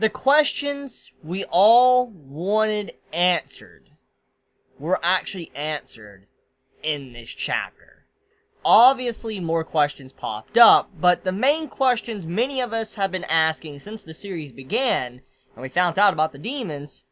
The questions we all wanted answered were actually answered in this chapter. Obviously, more questions popped up, but the main questions many of us have been asking since the series began, and we found out about the demons,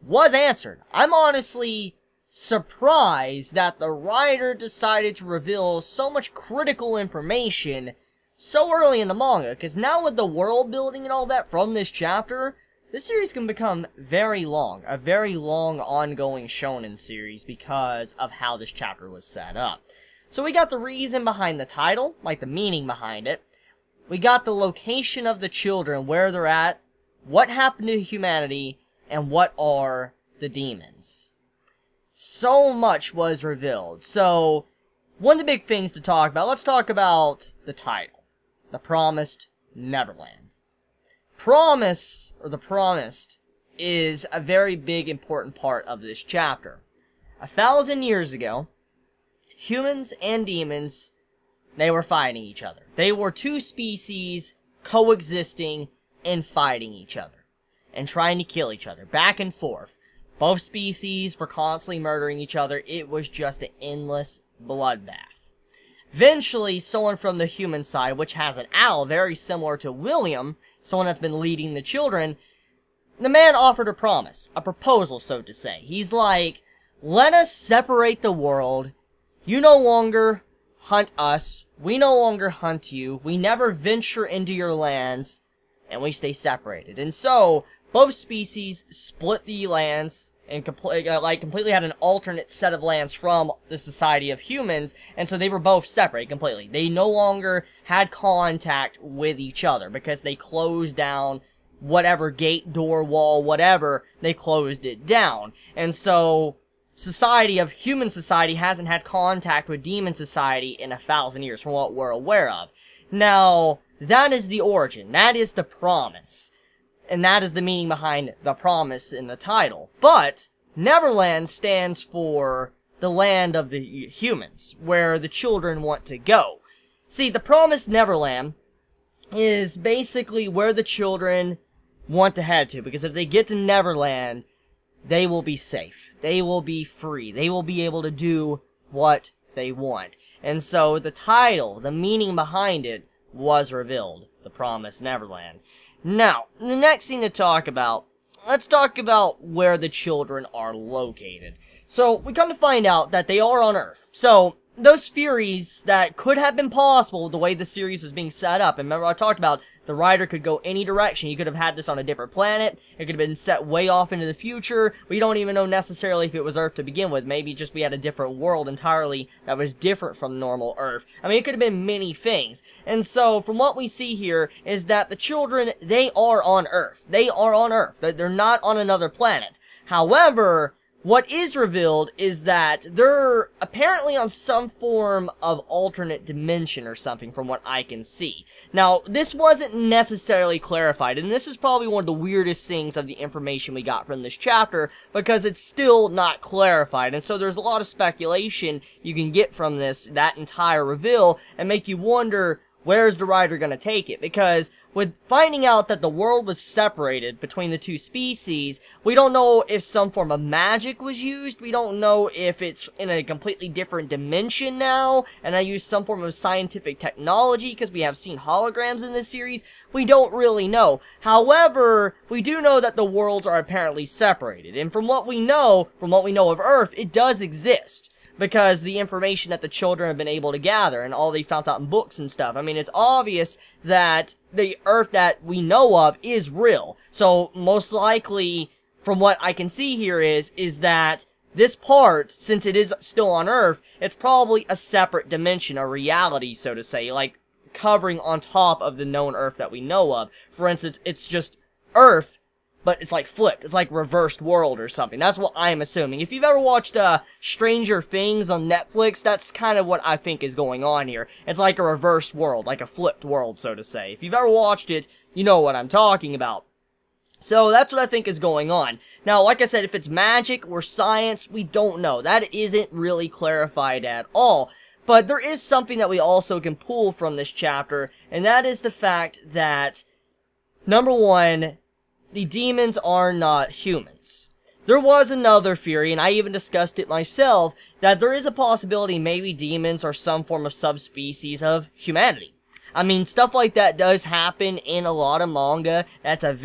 was answered. I'm honestly surprised that the writer decided to reveal so much critical information so early in the manga, because now with the world building and all that from this chapter, this series can become very long, a very long ongoing shonen series because of how this chapter was set up. So we got the reason behind the title, like the meaning behind it. We got the location of the children, where they're at, what happened to humanity, and what are the demons. So much was revealed. So, one of the big things to talk about, let's talk about the title. The Promised Neverland. Promise, or the Promised, is a very big important part of this chapter. 1,000 years ago, humans and demons, they were fighting each other. They were two species coexisting and fighting each other. And trying to kill each other, back and forth. Both species were constantly murdering each other. It was just an endless bloodbath. Eventually, someone from the human side, which has an owl very similar to William, someone that's been leading the children, the man offered a promise, a proposal, so to say. He's like, let us separate the world. You no longer hunt us. We no longer hunt you. We never venture into your lands, and we stay separated. And so, both species split the lands and completely had an alternate set of lands from the society of humans, and so they were both separate completely. They no longer had contact with each other because they closed down whatever gate, door, wall, whatever, they closed it down. And so, human society hasn't had contact with demon society in 1,000 years from what we're aware of. Now, that is the origin. That is the promise. And that is the meaning behind the promise in the title. But, Neverland stands for the land of the humans, where the children want to go. See, the promised Neverland is basically where the children want to head to, because if they get to Neverland, they will be safe. They will be free. They will be able to do what they want. And so, the title, the meaning behind it, was revealed. The Promised Neverland. Now, the next thing to talk about, let's talk about where the children are located. So, we come to find out that they are on Earth. So, those theories that could have been possible the way the series was being set up, and remember I talked about the writer could go any direction. You could have had this on a different planet. It could have been set way off into the future. We don't even know necessarily if it was Earth to begin with. Maybe just we had a different world entirely that was different from normal Earth. I mean, it could have been many things. And so, from what we see here, is that the children, they are on Earth. They are on Earth. They're not on another planet. However, what is revealed is that they're apparently on some form of alternate dimension or something from what I can see. Now, this wasn't necessarily clarified, and this is probably one of the weirdest things of the information we got from this chapter, because it's still not clarified, and so there's a lot of speculation you can get from that entire reveal, and make you wonder, where's the writer gonna take it? Because with finding out that the world was separated between the two species, we don't know if some form of magic was used, we don't know if it's in a completely different dimension now, and I use some form of scientific technology, because we have seen holograms in this series, we don't really know. However, we do know that the worlds are apparently separated, and from what we know of Earth, it does exist. Because the information that the children have been able to gather and all they found out in books and stuff. I mean, it's obvious that the Earth that we know of is real. So, most likely, from what I can see here is that this part, since it is still on Earth, it's probably a separate dimension, a reality, so to say. Like, covering on top of the known Earth that we know of. For instance, it's just Earth, but it's like flipped. It's like reversed world or something. That's what I'm assuming. If you've ever watched Stranger Things on Netflix, that's kind of what I think is going on here. It's like a reversed world, like a flipped world, so to say. If you've ever watched it, you know what I'm talking about. So that's what I think is going on. Now, like I said, if it's magic or science, we don't know. That isn't really clarified at all. But there is something that we also can pull from this chapter, and that is the fact that, number one, the demons are not humans. There was another theory, and I even discussed it myself, that there is a possibility maybe demons are some form of subspecies of humanity. I mean, stuff like that does happen in a lot of manga. That's a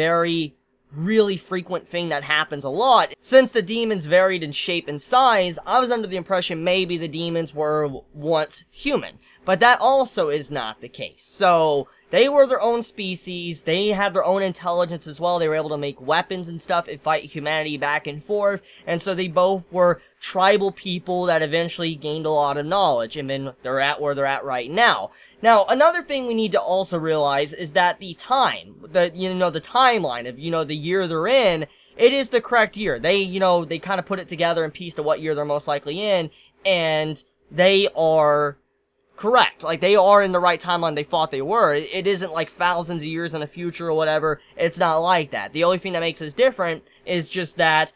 really frequent thing that happens a lot. Since the demons varied in shape and size, I was under the impression maybe the demons were once human. But that also is not the case. So, they were their own species, they had their own intelligence as well, they were able to make weapons and stuff and fight humanity back and forth, and so they both were tribal people that eventually gained a lot of knowledge, and then they're at where they're at right now. Now, another thing we need to also realize is that the time, the timeline of, the year they're in, it is the correct year. They, they kind of put it together and pieced to what year they're most likely in, and they are correct. Like, they are in the right timeline they thought they were. It isn't like thousands of years in the future or whatever. It's not like that. The only thing that makes this different is just that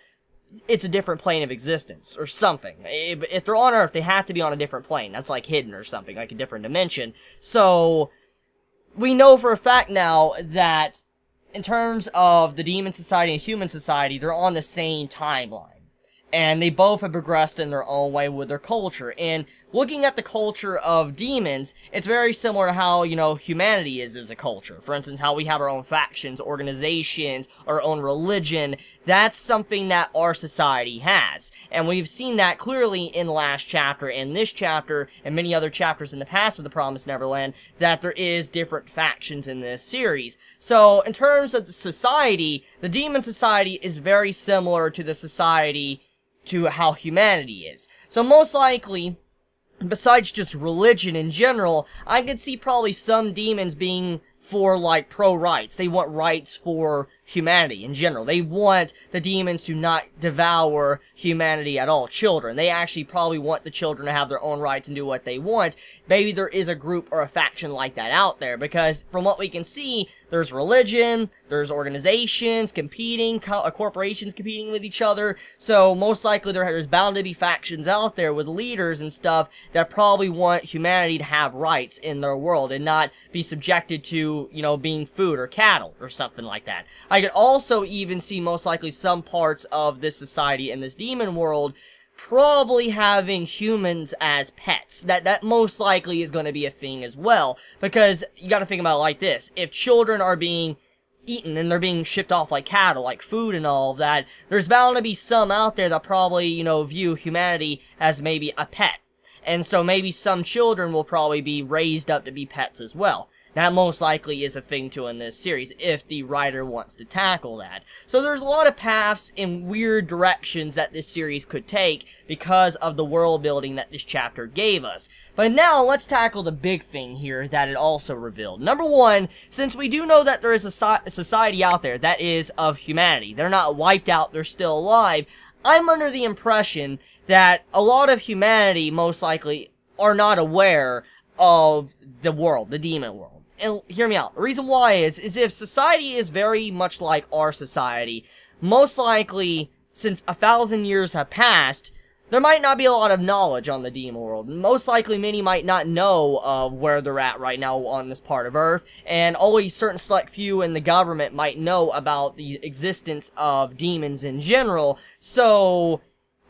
it's a different plane of existence, or something. If they're on Earth, they have to be on a different plane. That's like hidden or something, like a different dimension. So, we know for a fact now that in terms of the Demon Society and Human Society, they're on the same timeline. And they both have progressed in their own way with their culture. And looking at the culture of demons, it's very similar to how, humanity is as a culture. For instance, how we have our own factions, organizations, our own religion. That's something that our society has. And we've seen that clearly in the last chapter, and this chapter, and many other chapters in the past of The Promised Neverland, that there is different factions in this series. So, in terms of the society, the Demon Society is very similar to the society to how humanity is. So most likely, besides just religion in general, I could see probably some demons being for, like, pro-rights. They want rights for humanity in general. They want the demons to not devour humanity at all. Children. They actually probably want the children to have their own rights and do what they want. Maybe there is a group or a faction like that out there, because from what we can see, there's religion, there's organizations competing, corporations competing with each other, so most likely there's bound to be factions out there with leaders and stuff that probably want humanity to have rights in their world and not be subjected to, being food or cattle or something like that. I could also even see most likely some parts of this society in this demon world probably having humans as pets. That most likely is going to be a thing as well, because you got to think about it like this. If children are being eaten and they're being shipped off like cattle, like food and all of that, there's bound to be some out there that probably, view humanity as maybe a pet. And so maybe some children will probably be raised up to be pets as well. That most likely is a thing too in this series, if the writer wants to tackle that. So there's a lot of paths and weird directions that this series could take because of the world building that this chapter gave us. But now, let's tackle the big thing here that it also revealed. Number one, since we do know that there is a society out there that is of humanity, they're not wiped out, they're still alive, I'm under the impression that a lot of humanity, most likely, are not aware of the world, the demon world. And hear me out. The reason why is if society is very much like our society, most likely, since 1,000 years have passed, there might not be a lot of knowledge on the demon world. Most likely, many might not know of where they're at right now on this part of Earth, and only certain select few in the government might know about the existence of demons in general. So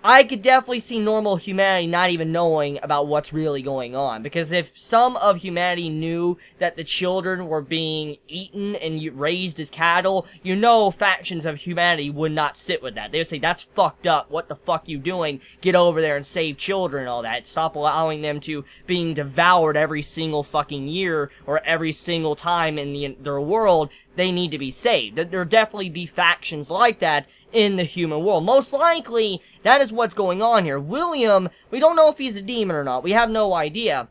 I could definitely see normal humanity not even knowing about what's really going on. Because if some of humanity knew that the children were being eaten and raised as cattle, factions of humanity would not sit with that. They would say, that's fucked up, what the fuck you doing? Get over there and save children and all that. Stop allowing them to being devoured every single fucking year or every single time in their world. They need to be saved. There'll definitely be factions like that in the human world. Most likely, that is what's going on here. William, we don't know if he's a demon or not. We have no idea.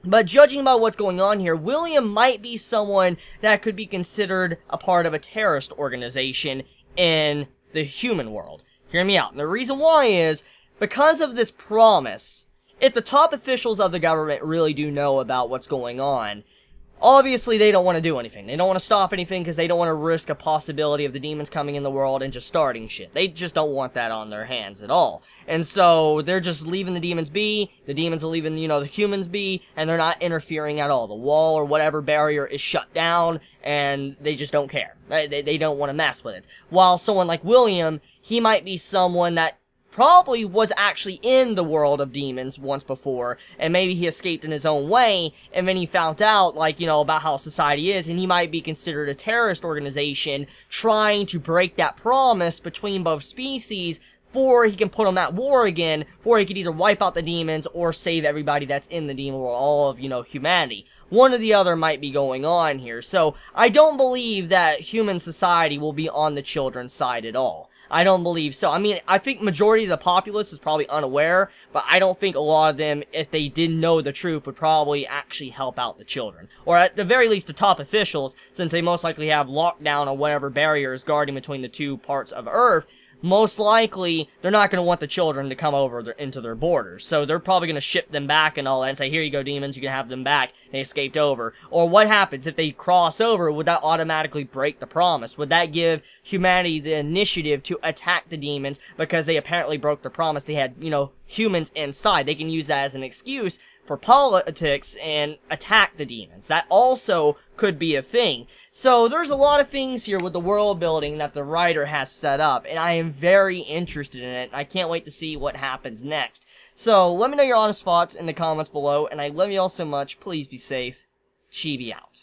But judging by what's going on here, William might be someone that could be considered a part of a terrorist organization in the human world. Hear me out. And the reason why is because of this promise. If the top officials of the government really do know about what's going on, obviously they don't want to do anything. They don't want to stop anything because they don't want to risk a possibility of the demons coming in the world and just starting shit. They just don't want that on their hands at all. And so they're just leaving the demons be. The demons are leaving, you know, the humans be, and they're not interfering at all. The wall or whatever barrier is shut down, and they just don't care. They don't want to mess with it. While someone like William, he might be someone that probably was actually in the world of demons once before, and maybe he escaped in his own way, and then he found out, like, you know, about how society is, and he might be considered a terrorist organization trying to break that promise between both species, for he can put them at war again, for he could either wipe out the demons or save everybody that's in the demon world, all of, you know, humanity. One or the other might be going on here, so I don't believe that human society will be on the children's side at all. I don't believe so. I mean, I think majority of the populace is probably unaware, but I don't think a lot of them, if they didn't know the truth, would probably actually help out the children. Or at the very least, the top officials, since they most likely have lockdown or whatever barriers guarding between the two parts of Earth, most likely, they're not going to want the children to come over into their borders. So they're probably going to ship them back and all that and say, here you go, demons, you can have them back. They escaped over. Or what happens if they cross over? Would that automatically break the promise? Would that give humanity the initiative to attack the demons because they apparently broke the promise? They had, you know, humans inside. They can use that as an excuse for politics and attack the demons. That also could be a thing. So there's a lot of things here with the world building that the writer has set up, and I am very interested in it. I can't wait to see what happens next. So let me know your honest thoughts in the comments below, and I love you all so much. Please be safe. Chibi out.